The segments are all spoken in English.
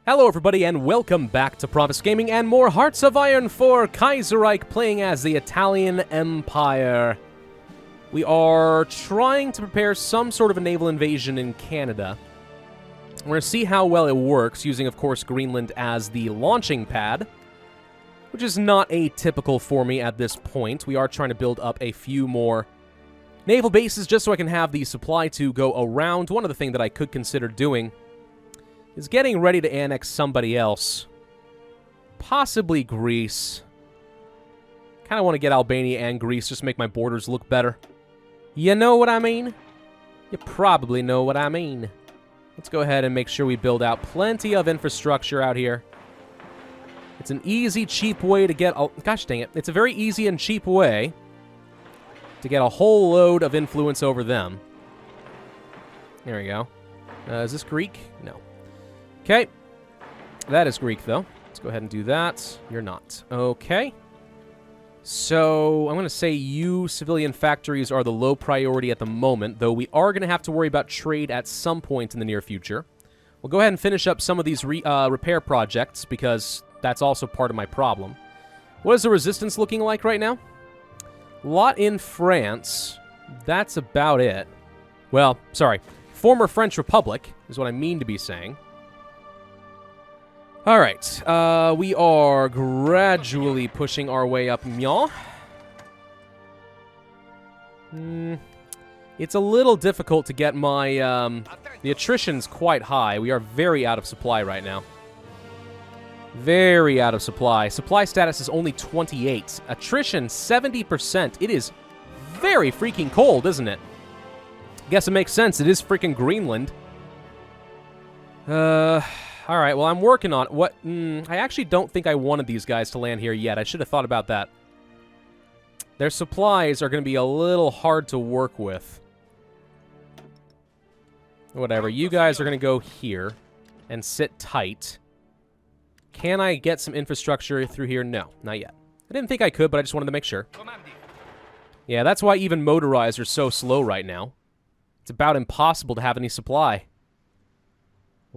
Hello everybody and welcome back to Pravus Gaming and more Hearts of Iron 4 Kaiserreich playing as the Italian Empire. We are trying to prepare some sort of a naval invasion in Canada. We're going to see how well it works using, of course, Greenland as the launching pad, which is not atypical for me at this point. We are trying to build up a few more naval bases just so I can have the supply to go around. One other thing that I could consider doing is getting ready to annex somebody else. Possibly Greece. Kind of want to get Albania and Greece, just make my borders look better. You know what I mean? You probably know what I mean. Let's go ahead and make sure we build out plenty of infrastructure out here. It's an easy, cheap way to get... gosh dang it. It's a very easy and cheap way to get a whole load of influence over them. There we go. Is this Greek? No. Okay. That is Greek, though. Let's go ahead and do that. You're not. Okay. So, I'm going to say you civilian factories are the low priority at the moment, though we are going to have to worry about trade at some point in the near future. We'll go ahead and finish up some of these repair projects, because that's also part of my problem. What is the resistance looking like right now? A lot in France. That's about it. Well, sorry. Former French Republic is what I mean to be saying. All right, we are gradually pushing our way up Myan. It's a little difficult to get my, the attrition's quite high. We are very out of supply right now. Very out of supply. Supply status is only 28. Attrition, 70%. It is very freaking cold, isn't it? Guess it makes sense. It is freaking Greenland. All right, well, I'm working on what... I actually don't think I wanted these guys to land here yet. I should have thought about that. Their supplies are going to be a little hard to work with. Whatever. You guys are going to go here and sit tight. Can I get some infrastructure through here? No, not yet. I didn't think I could, but I just wanted to make sure. Yeah, that's why even motorized are so slow right now. It's about impossible to have any supply.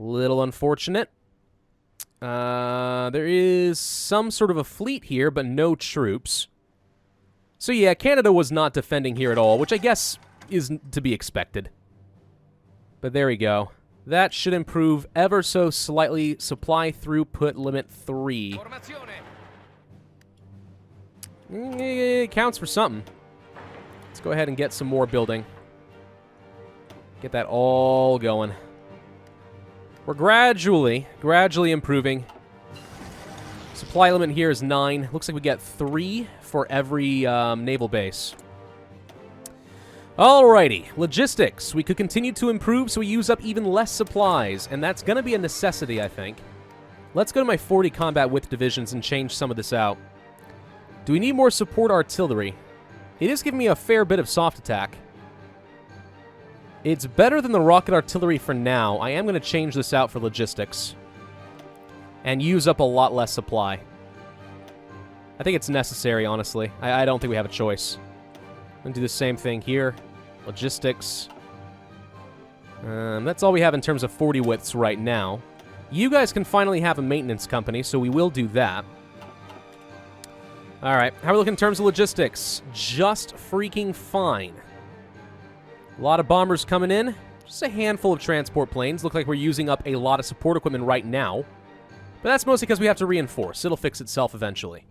Little unfortunate. There is some sort of a fleet here, but no troops. So yeah, Canada was not defending here at all, which I guess is to be expected. But there we go. That should improve ever so slightly. Supply throughput limit 3. It counts for something. Let's go ahead and get some more building. Get that all going. We're gradually improving. Supply limit here is 9. Looks like we get 3 for every naval base. Alrighty, logistics. We could continue to improve so we use up even less supplies, and that's going to be a necessity, I think. Let's go to my 40 combat width divisions and change some of this out. Do we need more support artillery? It is giving me a fair bit of soft attack. It's better than the rocket artillery for now. I am going to change this out for logistics. And use up a lot less supply. I think it's necessary, honestly. I don't think we have a choice. I'm going to do the same thing here. Logistics. That's all we have in terms of 40 widths right now. You guys can finally have a maintenance company, so we will do that. Alright, how are we looking in terms of logistics? Just freaking fine. A lot of bombers coming in. Just a handful of transport planes. Look like we're using up a lot of support equipment right now. But that's mostly because we have to reinforce. It'll fix itself eventually.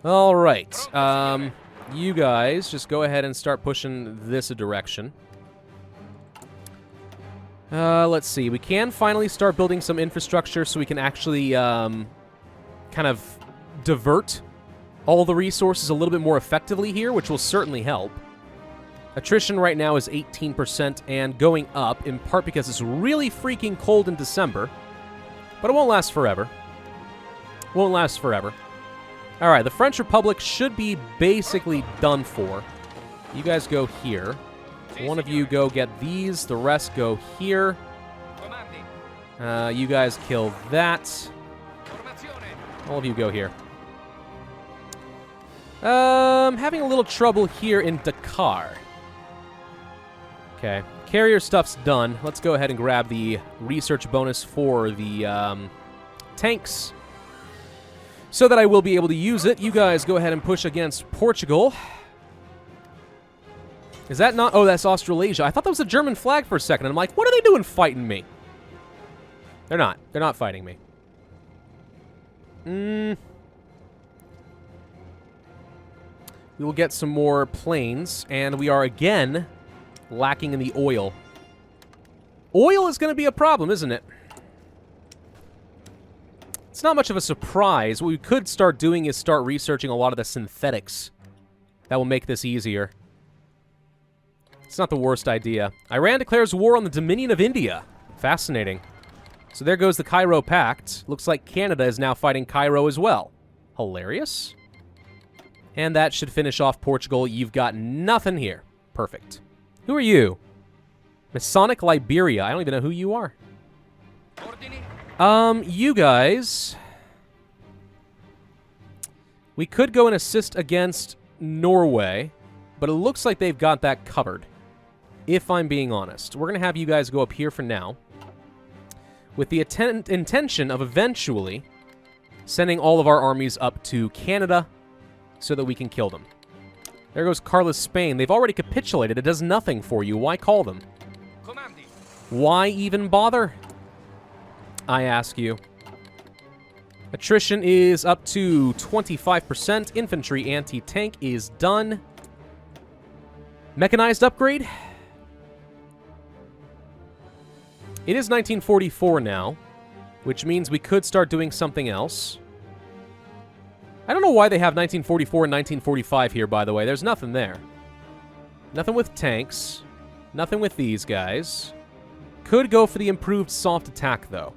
Alright. You guys just go ahead and start pushing this a direction. Let's see. We can finally start building some infrastructure so we can actually kind of divert all the resources a little bit more effectively here, which will certainly help. Attrition right now is 18% and going up, in part because it's really freaking cold in December. But it won't last forever. Won't last forever. Alright, the French Republic should be basically done for. You guys go here. One of you go get these. The rest go here. You guys kill that. All of you go here. Having a little trouble here in Dakar. Okay. Carrier stuff's done. Let's go ahead and grab the research bonus for the tanks so that I will be able to use it. You guys go ahead and push against Portugal. Is that not... Oh, that's Australasia. I thought that was a German flag for a second. I'm like, what are they doing fighting me? They're not. They're not fighting me. We will get some more planes, and we are again lacking in the oil. Oil is going to be a problem, isn't it? It's not much of a surprise. What we could start doing is start researching a lot of the synthetics. That will make this easier. It's not the worst idea. Iran declares war on the Dominion of India. Fascinating. So there goes the Cairo Pact. Looks like Canada is now fighting Cairo as well. Hilarious. And that should finish off Portugal. You've got nothing here. Perfect. Who are you? Masonic Liberia. I don't even know who you are. You guys... We could go and assist against Norway, but it looks like they've got that covered, if I'm being honest. We're going to have you guys go up here for now, with the intention of eventually sending all of our armies up to Canada so that we can kill them. There goes Carlos Spain. They've already capitulated. It does nothing for you. Why call them? Why even bother? I ask you. Attrition is up to 25%. Infantry anti-tank is done. Mechanized upgrade? It is 1944 now, which means we could start doing something else. I don't know why they have 1944 and 1945 here, by the way. There's nothing there. Nothing with tanks. Nothing with these guys. Could go for the improved soft attack, though.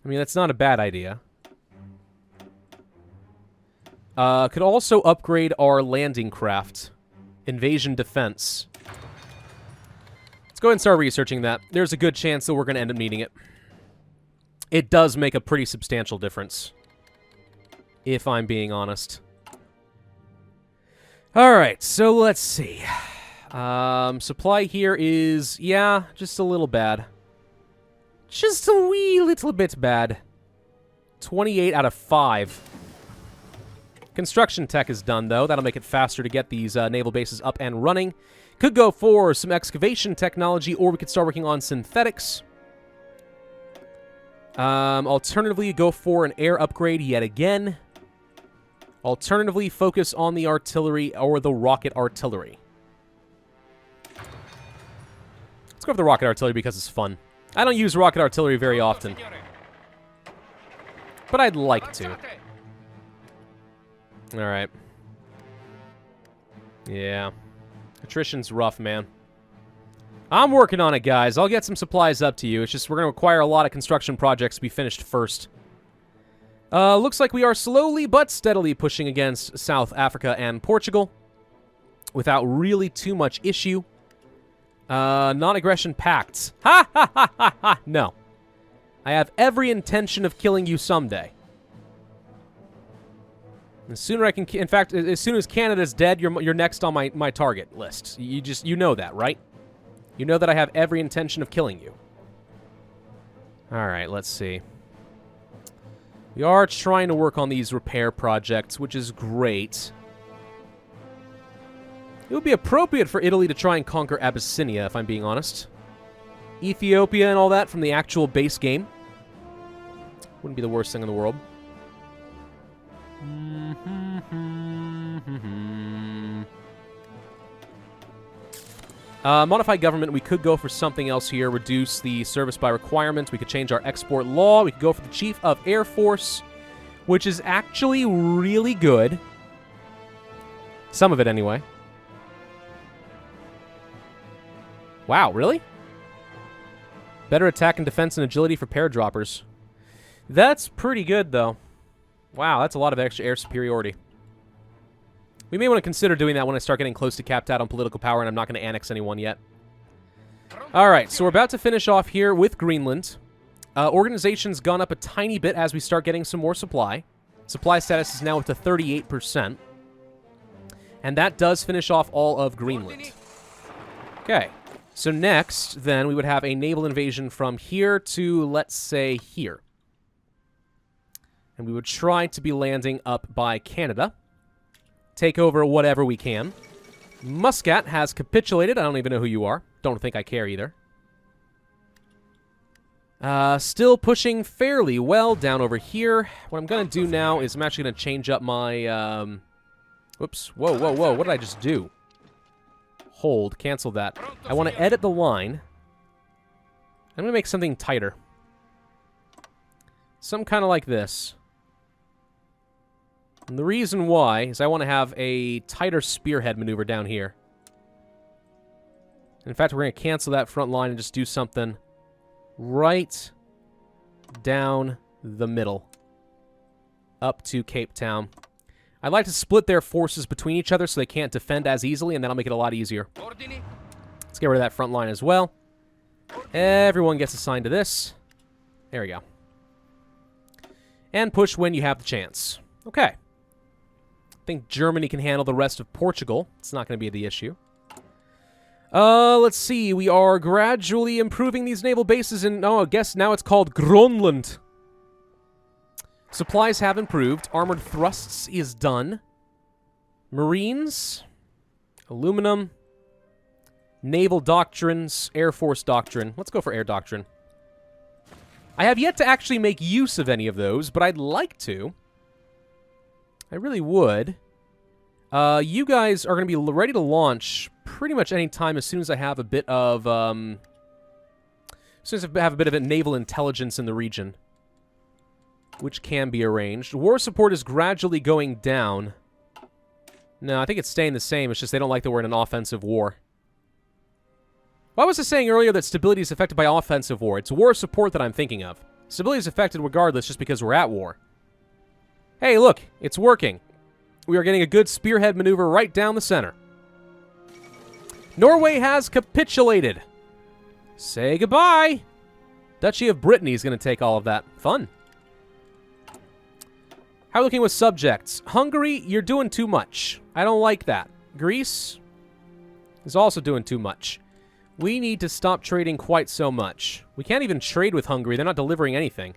I mean, that's not a bad idea. Could also upgrade our landing craft. Invasion defense. Let's go ahead and start researching that. There's a good chance that we're going to end up needing it. It does make a pretty substantial difference, if I'm being honest. Alright, so let's see. Supply here is, yeah, just a little bad. Just a wee little bit bad. 28 out of 5. Construction tech is done, though. That'll make it faster to get these naval bases up and running. Could go for some excavation technology, or we could start working on synthetics. Alternatively, go for an air upgrade yet again. Alternatively, focus on the artillery or the rocket artillery. Let's go for the rocket artillery because it's fun. I don't use rocket artillery very often, but I'd like to. Alright. Yeah. Attrition's rough, man. I'm working on it, guys. I'll get some supplies up to you. It's just we're going to require a lot of construction projects to be finished first. Looks like we are slowly but steadily pushing against South Africa and Portugal without really too much issue. Non-aggression pacts. Ha ha ha ha ha! No. I have every intention of killing you someday. The sooner I can... In fact, as soon as Canada's dead, you're next on my target list. You know that, right? You know that I have every intention of killing you. Alright, let's see. We are trying to work on these repair projects, which is great. It would be appropriate for Italy to try and conquer Abyssinia, if I'm being honest. Ethiopia and all that from the actual base game. Wouldn't be the worst thing in the world. Modify government. We could go for something else here. Reduce the service by requirement. We could change our export law. We could go for the Chief of Air Force, which is actually really good. Some of it, anyway. Wow, really? Better attack and defense and agility for paradroppers. That's pretty good, though. Wow, that's a lot of extra air superiority. We may want to consider doing that when I start getting close to capped out on political power, and I'm not going to annex anyone yet. Alright, so we're about to finish off here with Greenland. Organization's gone up a tiny bit as we start getting some more supply. Supply status is now up to 38%. And that does finish off all of Greenland. Okay. So next, then, we would have a naval invasion from here to, let's say, here. And we would try to be landing up by Canada. Take over whatever we can. Muscat has capitulated. I don't even know who you are. Don't think I care either. Still pushing fairly well down over here. What I'm going to do now is I'm actually going to change up my... Whoops. Whoa, whoa, whoa. What did I just do? Hold. Cancel that. I want to edit the line. I'm going to make something tighter. Some kind of like this. And the reason why is I want to have a tighter spearhead maneuver down here. In fact, we're going to cancel that front line and just do something right down the middle. Up to Cape Town. I'd like to split their forces between each other so they can't defend as easily, and that'll make it a lot easier. Let's get rid of that front line as well. Everyone gets assigned to this. There we go. And push when you have the chance. Okay. I think Germany can handle the rest of Portugal. It's not going to be the issue. Let's see. We are gradually improving these naval bases in... Oh, I guess now it's called Groenland. Supplies have improved. Armored thrusts is done. Marines. Aluminum. Naval doctrines. Air Force doctrine. Let's go for air doctrine. I have yet to actually make use of any of those, but I'd like to. I really would. You guys are going to be ready to launch pretty much any time as soon as I have a bit of, as soon as I have a bit of a naval intelligence in the region, which can be arranged. War support is gradually going down. No, I think it's staying the same. It's just they don't like that we're in an offensive war. Why was I saying earlier that stability is affected by offensive war? It's war support that I'm thinking of. Stability is affected regardless just because we're at war. Hey, look, it's working. We are getting a good spearhead maneuver right down the center. Norway has capitulated. Say goodbye. Duchy of Brittany is going to take all of that. Fun. How are we looking with subjects? Hungary, you're doing too much. I don't like that. Greece is also doing too much. We need to stop trading quite so much. We can't even trade with Hungary. They're not delivering anything.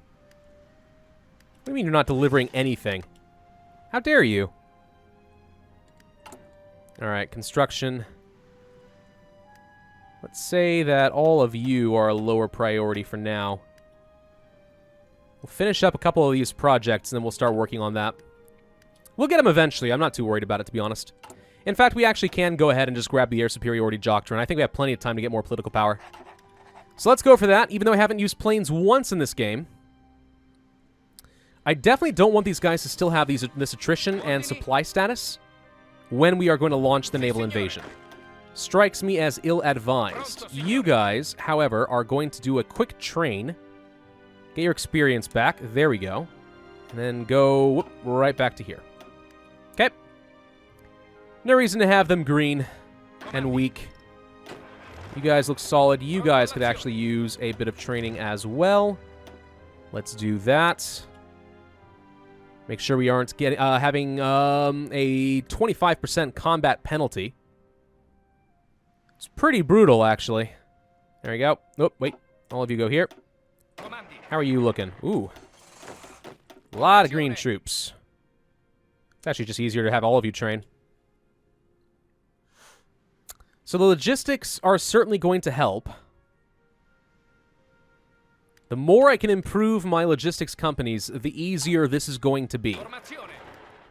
What do you mean you're not delivering anything? How dare you? Alright, construction. Let's say that all of you are a lower priority for now. We'll finish up a couple of these projects, and then we'll start working on that. We'll get them eventually. I'm not too worried about it, to be honest. In fact, we actually can go ahead and just grab the air superiority doctrine. I think we have plenty of time to get more political power. So let's go for that, even though I haven't used planes once in this game. I definitely don't want these guys to still have this attrition and supply status when we are going to launch the naval invasion. Strikes me as ill-advised. You guys, however, are going to do a quick train. Get your experience back. There we go. And then go right back to here. Okay. No reason to have them green and weak. You guys look solid. You guys could actually use a bit of training as well. Let's do that. Make sure we aren't getting having a 25% combat penalty. It's pretty brutal, actually. There we go. Oh, wait. All of you go here. How are you looking? Ooh. A lot of green troops. It's actually just easier to have all of you train. So the logistics are certainly going to help. The more I can improve my logistics companies, the easier this is going to be.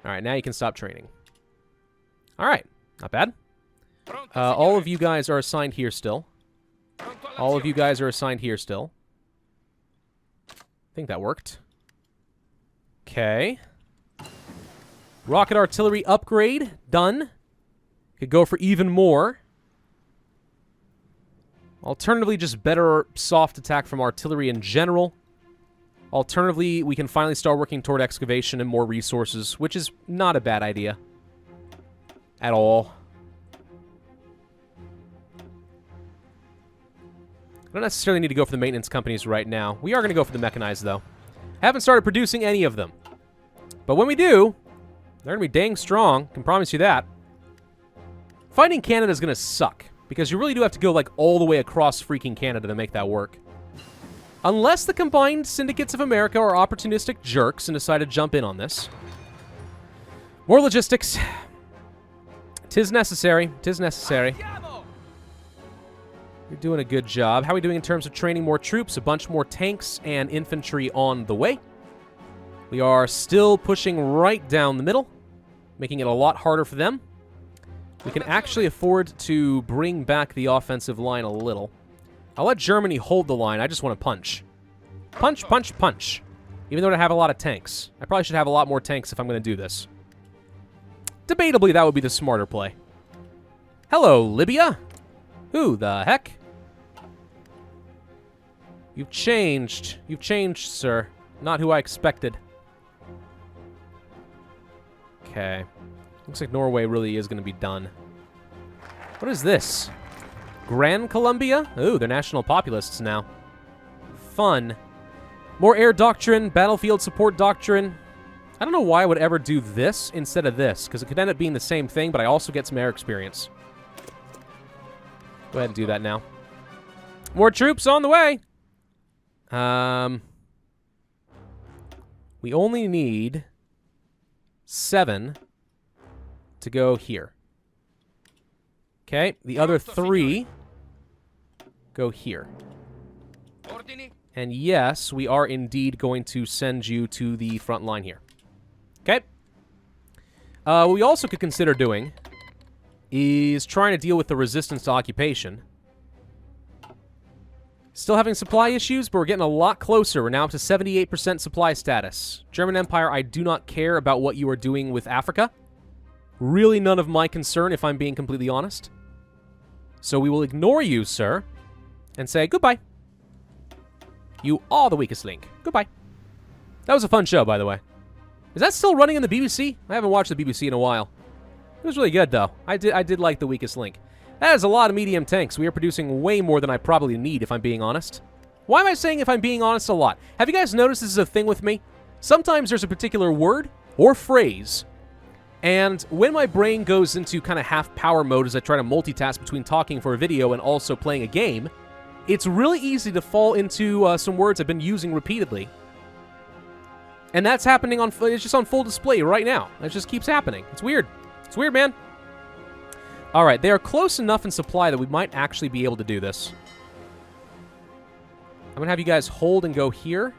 Alright, now you can stop training. Alright, not bad. All of you guys are assigned here still. All of you guys are assigned here still. I think that worked. Okay. Rocket artillery upgrade, done. Could go for even more. Alternatively, just better soft attack from artillery in general. Alternatively, we can finally start working toward excavation and more resources, which is not a bad idea. At all. I don't necessarily need to go for the maintenance companies right now. We are going to go for the mechanized, though. Haven't started producing any of them. But when we do, they're going to be dang strong. Can promise you that. Fighting Canada is going to suck, because you really do have to go, like, all the way across freaking Canada to make that work. Unless the combined syndicates of America are opportunistic jerks and decide to jump in on this. More logistics. 'Tis necessary. 'Tis necessary. You're doing a good job. How are we doing in terms of training more troops? A bunch more tanks and infantry on the way. We are still pushing right down the middle, making it a lot harder for them. We can actually afford to bring back the offensive line a little. I'll let Germany hold the line. I just want to punch. Punch, punch, punch. Even though I don't have a lot of tanks. I probably should have a lot more tanks if I'm going to do this. Debatably, that would be the smarter play. Hello, Libya. Who the heck? You've changed. You've changed, sir. Not who I expected. Okay. Looks like Norway really is going to be done. What is this? Gran Colombia? Ooh, they're national populists now. Fun. More air doctrine, battlefield support doctrine. I don't know why I would ever do this instead of this, because it could end up being the same thing, but I also get some air experience. Go ahead and do that now. More troops on the way! We only need 7 to go here. Okay, the other 3 go here. And yes, we are indeed going to send you to the front line here. Okay. What we also could consider doing is trying to deal with the resistance to occupation. Still having supply issues, but we're getting a lot closer. We're now up to 78% supply status. German Empire, I do not care about what you are doing with Africa. Really none of my concern, if I'm being completely honest. So we will ignore you, sir, and say goodbye. You are the weakest link. Goodbye. That was a fun show, by the way. Is that still running in the BBC? I haven't watched the BBC in a while. It was really good, though. I did like the weakest link. That is a lot of medium tanks. We are producing way more than I probably need, if I'm being honest. Why am I saying if I'm being honest a lot? Have you guys noticed this is a thing with me? Sometimes there's a particular word or phrase, and when my brain goes into kind of half-power mode as I try to multitask between talking for a video and also playing a game, it's really easy to fall into some words I've been using repeatedly. And that's happening on... It's just on full display right now. It just keeps happening. It's weird. It's weird, man. All right, they are close enough in supply that we might actually be able to do this. I'm going to have you guys hold and go here.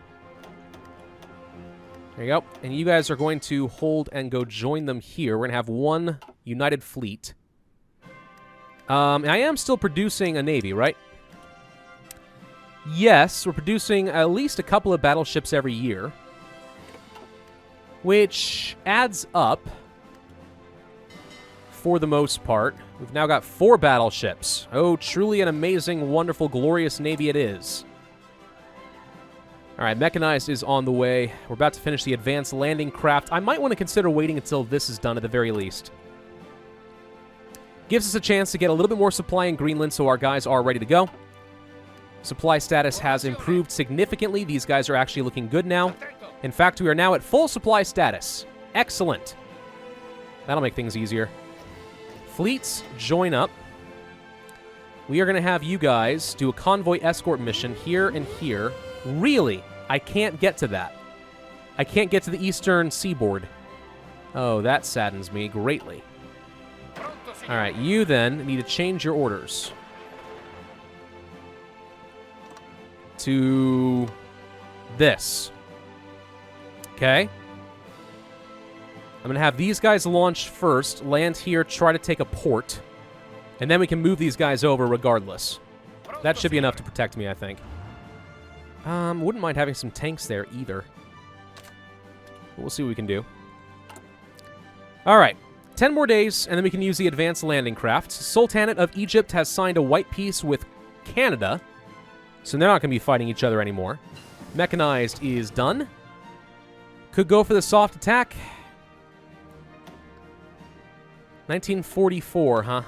There you go. And you guys are going to hold and go join them here. We're going to have one united fleet. I am still producing a navy, right? Yes, we're producing at least a couple of battleships every year, which adds up for the most part. We've now got 4 battleships. Oh, truly an amazing, wonderful, glorious navy it is. All right, mechanized is on the way. We're about to finish the advanced landing craft. I might want to consider waiting until this is done at the very least. Gives us a chance to get a little bit more supply in Greenland so our guys are ready to go. Supply status has improved significantly. These guys are actually looking good now. In fact, we are now at full supply status. Excellent. That'll make things easier. Fleets, join up. We are going to have you guys do a convoy escort mission here and here. Really? I can't get to that. I can't get to the eastern seaboard. Oh, that saddens me greatly. All right, you then need to change your orders to this. Okay? I'm going to have these guys launch first, land here, try to take a port, and then we can move these guys over regardless. That should be enough to protect me, I think. Wouldn't mind having some tanks there either. We'll see what we can do. All right. 10 more days, and then we can use the advanced landing craft. Sultanate of Egypt has signed a white peace with Canada, so they're not going to be fighting each other anymore. Mechanized is done. Could go for the soft attack. 1944, huh?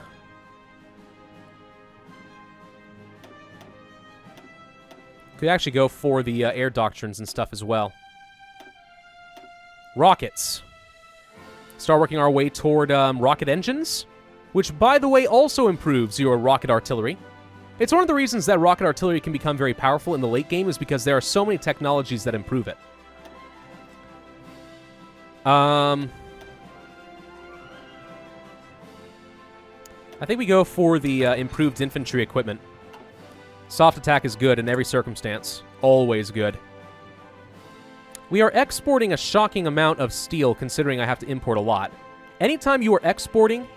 Could actually go for the air doctrines and stuff as well. Rockets. Start working our way toward rocket engines. which, by the way, also improves your rocket artillery. It's one of the reasons that rocket artillery can become very powerful in the late game is because there are so many technologies that improve it. I think we go for the improved infantry equipment. Soft attack is good in every circumstance. Always good. We are exporting a shocking amount of steel, considering I have to import a lot. Anytime you are exporting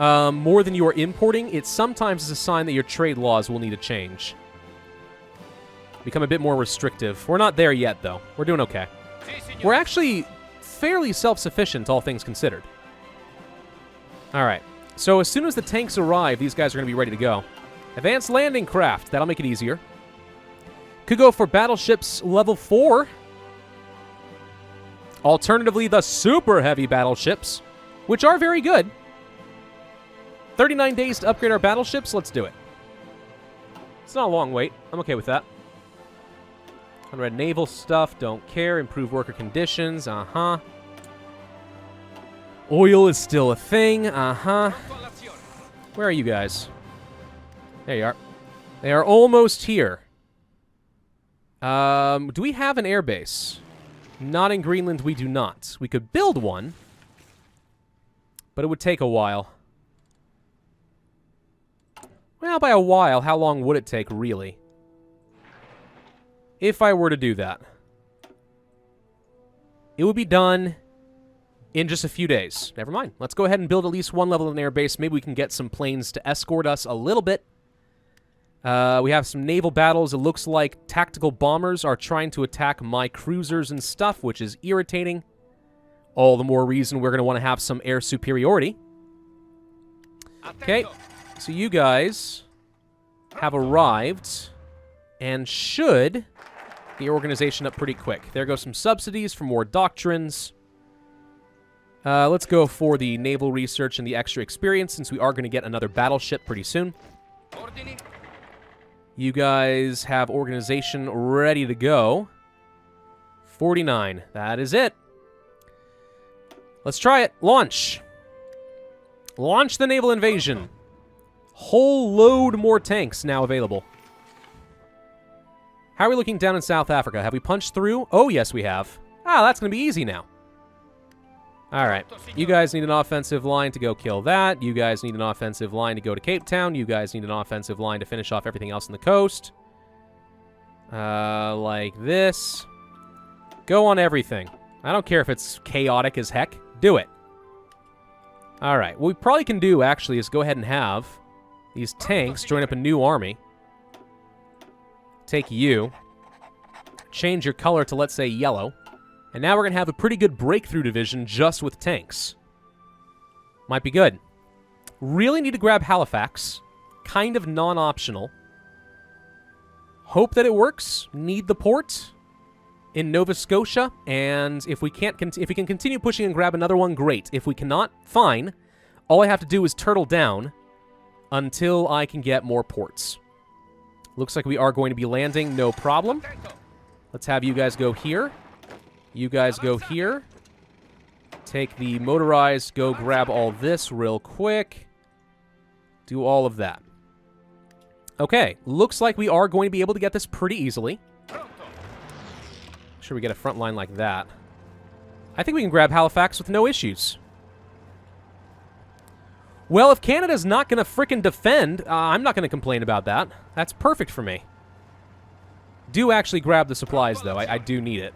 more than you are importing, it sometimes is a sign that your trade laws will need to change. Become a bit more restrictive. We're not there yet, though. We're doing okay. We're actually fairly self-sufficient, all things considered. Alright. So as soon as the tanks arrive, these guys are going to be ready to go. Advanced landing craft. That'll make it easier. Could go for battleships level 4. Alternatively, the super heavy battleships, which are very good. 39 days to upgrade our battleships. Let's do it. It's not a long wait. I'm okay with that. Unread naval stuff. Don't care. Improve worker conditions. Uh-huh. Oil is still a thing. Uh-huh. Where are you guys? There you are. They are almost here. Do we have an airbase? Not in Greenland, we do not. We could build one, but it would take a while. Well, by a while, how long would it take, really? If I were to do that. It would be done in just a few days. Never mind. Let's go ahead and build at least one level of an airbase. Maybe we can get some planes to escort us a little bit. We have some naval battles. It looks like tactical bombers are trying to attack my cruisers and stuff, which is irritating. All the more reason we're going to want to have some air superiority. Okay, so you guys have arrived and should get organization up pretty quick. There go some subsidies for more doctrines. Let's go for the naval research and the extra experience, since we are going to get another battleship pretty soon. You guys have organization ready to go. 49. That is it. Let's try it. Launch. Launch the Naval Invasion. Whole load more tanks now available. How are we looking down in South Africa? Have we punched through? Oh, yes, we have. Ah, that's going to be easy now. All right. You guys need an offensive line to go kill that. You guys need an offensive line to go to Cape Town. You guys need an offensive line to finish off everything else on the coast. Like this. Go on everything. I don't care if it's chaotic as heck. Do it. All right. What we probably can do, actually, is go ahead and have these tanks join up a new army. Take you. Change your color to, let's say, yellow. And now we're going to have a pretty good breakthrough division just with tanks. Might be good. Really need to grab Halifax. Kind of non-optional. Hope that it works. Need the port in Nova Scotia. And if we can continue pushing and grab another one, great. If we cannot, fine. All I have to do is turtle down until I can get more ports. Looks like we are going to be landing, no problem. Let's have you guys go here. You guys go here. Take the motorized, go grab all this real quick. Do all of that. Okay, looks like we are going to be able to get this pretty easily. Make sure we get a front line like that. I think we can grab Halifax with no issues. Well, if Canada's not going to frickin' defend, I'm not going to complain about that. That's perfect for me. Do actually grab the supplies, though. I do need it.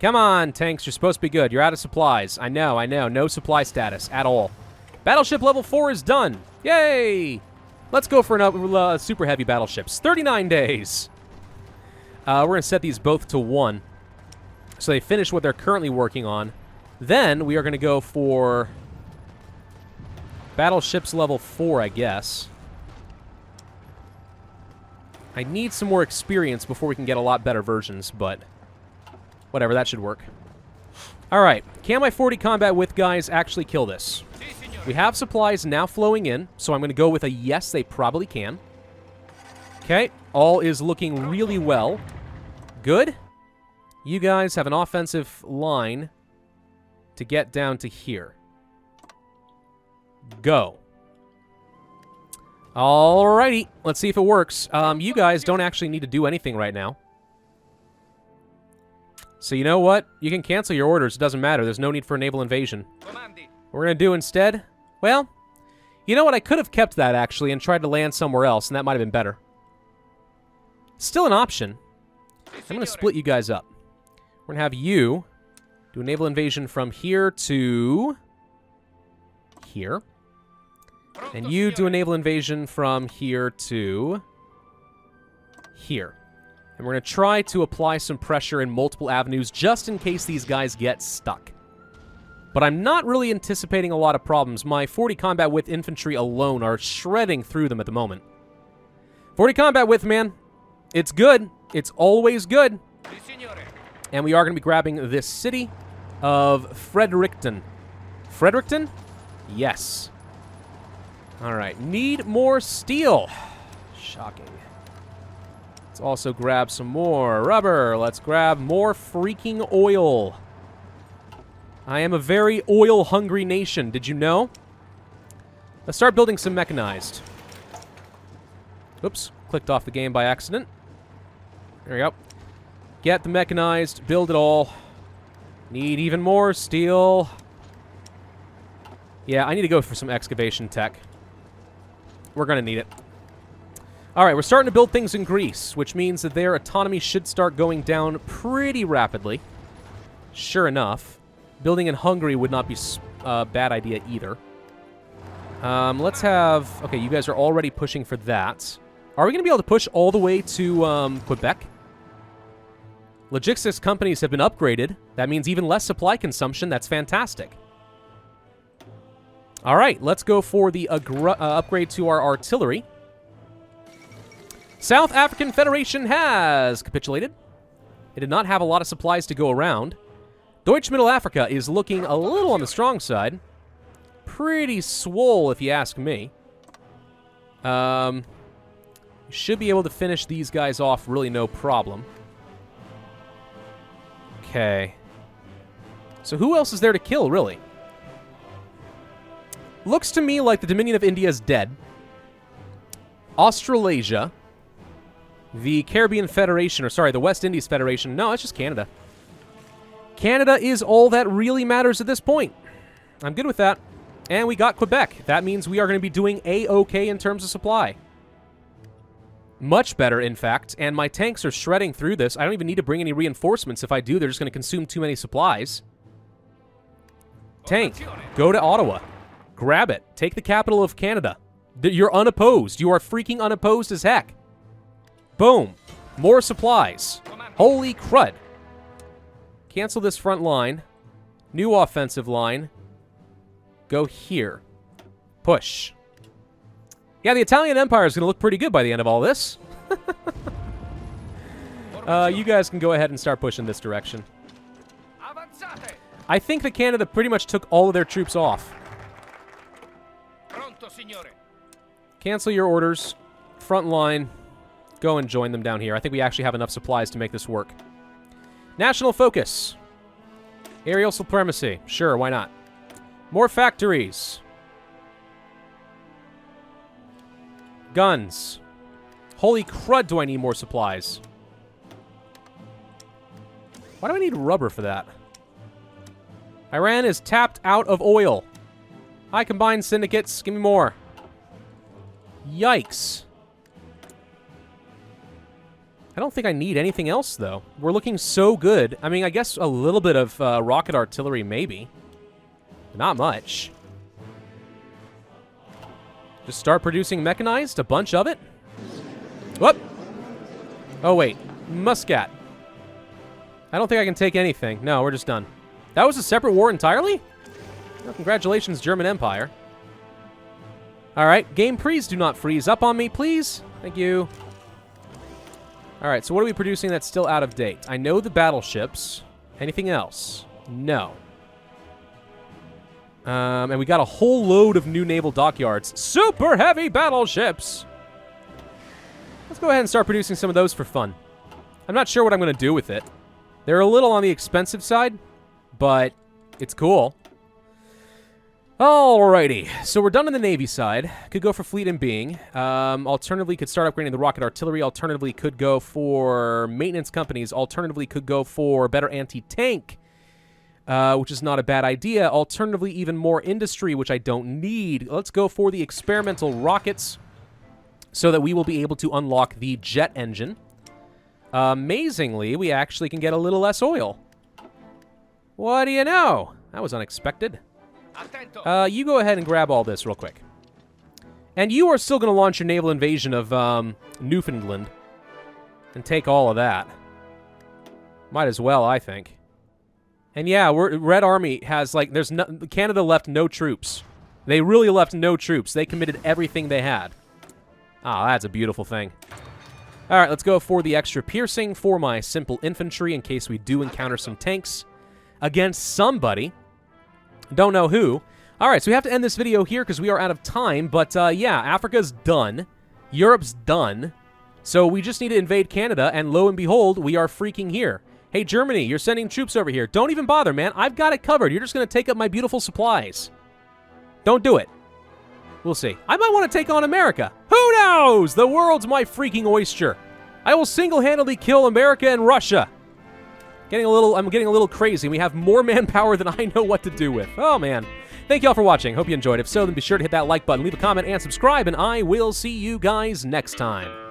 Come on, tanks. You're supposed to be good. You're out of supplies. I know, I know. No supply status at all. Battleship level 4 is done. Yay! Let's go for another super heavy battleships. 39 days. We're going to set these both to 1. So they finish what they're currently working on. Then we are going to go for battleships level 4, I guess. I need some more experience before we can get a lot better versions, but whatever, that should work. Alright, can my 40 combat with guys actually kill this? We have supplies now flowing in, so I'm going to go with a yes, they probably can. Okay, all is looking really well. Good. You guys have an offensive line to get down to here. Go. Alrighty, let's see if it works. You guys don't actually need to do anything right now. So you know what? You can cancel your orders. It doesn't matter. There's no need for a naval invasion. What we're going to do instead? Well, you know what? I could have kept that, actually, and tried to land somewhere else, and that might have been better. Still an option. I'm going to split you guys up. We're going to have you do a naval invasion from here to here. And you do a naval invasion from here to here. And we're going to try to apply some pressure in multiple avenues just in case these guys get stuck. But I'm not really anticipating a lot of problems. My 40 combat width infantry alone are shredding through them at the moment. 40 combat width, man. It's good. It's always good. And we are going to be grabbing this city of Fredericton. Fredericton? Yes. Alright, need more steel. Shocking. Let's also grab some more rubber. Let's grab more freaking oil. I am a very oil-hungry nation, did you know? Let's start building some mechanized. Oops, clicked off the game by accident. There we go. Get the mechanized, build it all. Need even more steel. Yeah, I need to go for some excavation tech. We're going to need it. All right, we're starting to build things in Greece, which means that their autonomy should start going down pretty rapidly. Sure enough. Building in Hungary would not be a bad idea either. Let's have... Okay, you guys are already pushing for that. Are we going to be able to push all the way to Quebec? Logistics companies have been upgraded. That means even less supply consumption. That's fantastic. All right, let's go for the upgrade to our artillery. South African Federation has capitulated. It did not have a lot of supplies to go around. Deutsche Mittelafrika is looking a little on the strong side. Pretty swole, if you ask me. Should be able to finish these guys off really no problem. Okay. So who else is there to kill, really? Looks to me like the Dominion of India is dead. Australasia. The Caribbean Federation, or sorry, the West Indies Federation. No, it's just Canada. Canada is all that really matters at this point. I'm good with that. And we got Quebec. That means we are going to be doing A-OK in terms of supply. Much better, in fact. And my tanks are shredding through this. I don't even need to bring any reinforcements. If I do, they're just going to consume too many supplies. Tank, go to Ottawa. Grab it. Take the capital of Canada. You're unopposed. You are freaking unopposed as heck. Boom. More supplies. Holy crud. Cancel this front line. New offensive line. Go here. Push. Yeah, the Italian Empire is going to look pretty good by the end of all this. You guys can go ahead and start pushing this direction. I think that Canada pretty much took all of their troops off. Cancel your orders. Front line. Go and join them down here. I think we actually have enough supplies to make this work. National focus. Aerial supremacy. Sure, why not? More factories. Guns. Holy crud, do I need more supplies? Why do I need rubber for that? Iran is tapped out of oil. Hi, combined syndicates. Give me more. Yikes. I don't think I need anything else, though. We're looking so good. I mean, I guess a little bit of rocket artillery, maybe. Not much. Just start producing mechanized, a bunch of it. Whoop! Oh, wait. Muscat. I don't think I can take anything. No, we're just done. That was a separate war entirely? Well, congratulations, German Empire. Alright, game prees do not freeze up on me, please. Thank you. Alright, so what are we producing that's still out of date? I know the battleships. Anything else? No. And we got a whole load of new naval dockyards. Super heavy battleships! Let's go ahead and start producing some of those for fun. I'm not sure what I'm going to do with it. They're a little on the expensive side, but it's cool. Alrighty, so we're done on the Navy side. Could go for fleet and being. Alternatively, could start upgrading the rocket artillery. Alternatively, could go for maintenance companies. Alternatively, could go for better anti-tank, which is not a bad idea. Alternatively, even more industry, which I don't need. Let's go for the experimental rockets so that we will be able to unlock the jet engine. Amazingly, we actually can get a little less oil. What do you know? That was unexpected. You go ahead and grab all this real quick. And you are still going to launch your naval invasion of Newfoundland and take all of that. Might as well, I think. And yeah, Red Army has, like, Canada left no troops. They really left no troops. They committed everything they had. Ah, that's a beautiful thing. All right, let's go for the extra piercing for my simple infantry in case we do encounter some tanks against somebody. Don't know who. All right, so we have to end this video here because we are out of time. But yeah, Africa's done. Europe's done. So we just need to invade Canada, and lo and behold, we are freaking here. Hey, Germany, you're sending troops over here. Don't even bother, man. I've got it covered. You're just going to take up my beautiful supplies. Don't do it. We'll see. I might want to take on America. Who knows? The world's my freaking oyster. I will single-handedly kill America and Russia. I'm getting a little crazy. We have more manpower than I know what to do with. Oh, man. Thank you all for watching. Hope you enjoyed. If so, then be sure to hit that like button, leave a comment, and subscribe, and I will see you guys next time.